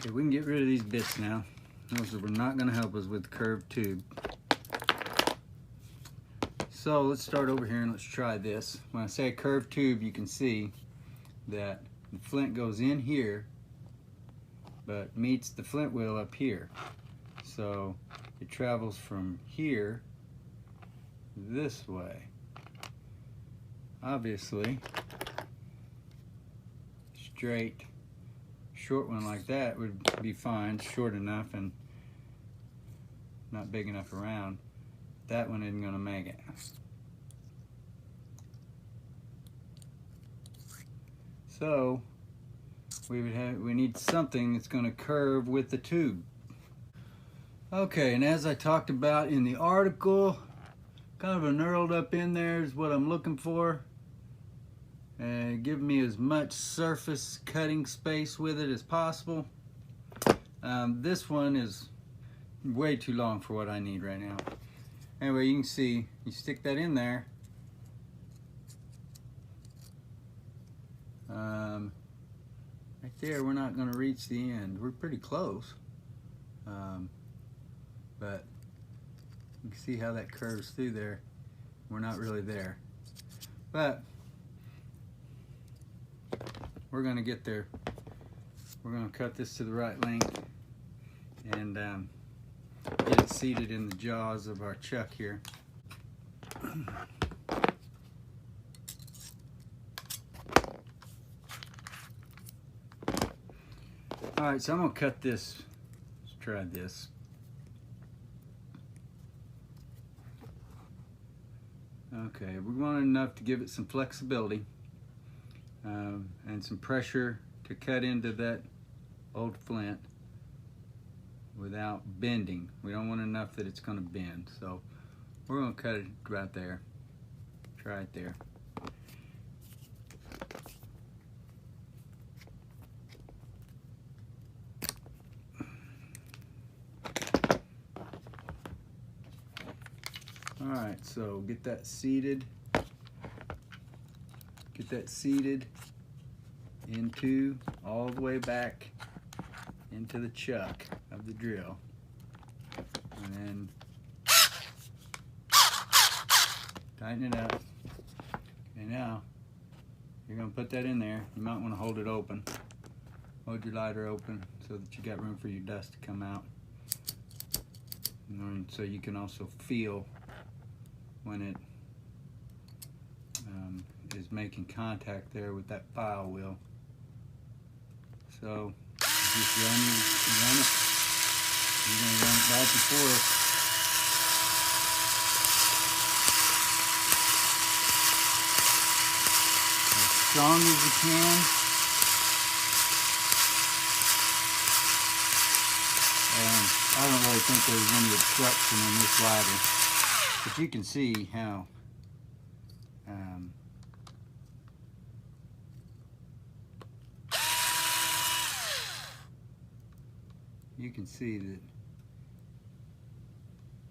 Okay, we can get rid of these bits now. Those are not going to help us with the curved tube. So let's start over here and let's try this. When I say a curved tube, you can see that the flint goes in here but meets the flint wheel up here. So it travels from here this way. Obviously, straight, short one like that would be fine, short enough and not big enough around. That one isn't going to make it. So we need something that's going to curve with the tube. Okay, and as I talked about in the article, kind of a knurled up in there is what I'm looking for. And give me as much surface cutting space with it as possible. This one is way too long for what I need right now. Anyway, you can see, you stick that in there. Right there, we're not going to reach the end. We're pretty close. But you can see how that curves through there. We're not really there. But we're going to get there. We're going to cut this to the right length and get it seated in the jaws of our chuck here. Alright, so I'm going to cut this. Let's try this. Okay, we want enough to give it some flexibility and some pressure to cut into that old flint without bending. We don't want enough that it's going to bend, so we're going to cut it right there. Try it there. Alright, so get that seated. Get that seated into, all the way back into the chuck of the drill. And then tighten it up. Okay, now you're going to put that in there. You might want to hold it open. Hold your lighter open so that you got room for your dust to come out. And so you can also feel when it is making contact there with that file wheel. So just run it. You're going to run it back and forth. As strong as you can. And I don't really think there's any obstruction in this lighter. But you can see how you can see that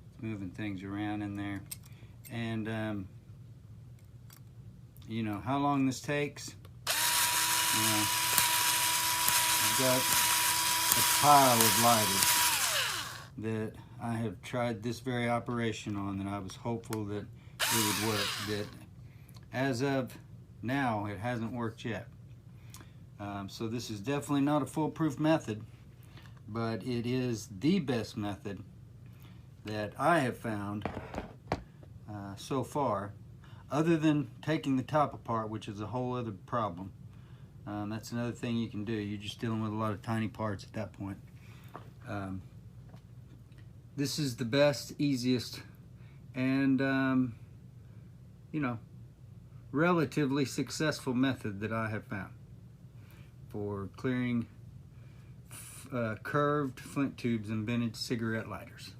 it's moving things around in there. And you know how long this takes? You know, I've got a pile of lighters that I have tried this very operation on that I was hopeful that it would work. That as of now, it hasn't worked yet. So this is definitely not a foolproof method, but it is the best method that I have found so far, other than taking the top apart, which is a whole other problem. That's another thing you can do. You're just dealing with a lot of tiny parts at that point. This is the best, easiest, and you know, relatively successful method that I have found for clearing curved flint tubes and vintage cigarette lighters.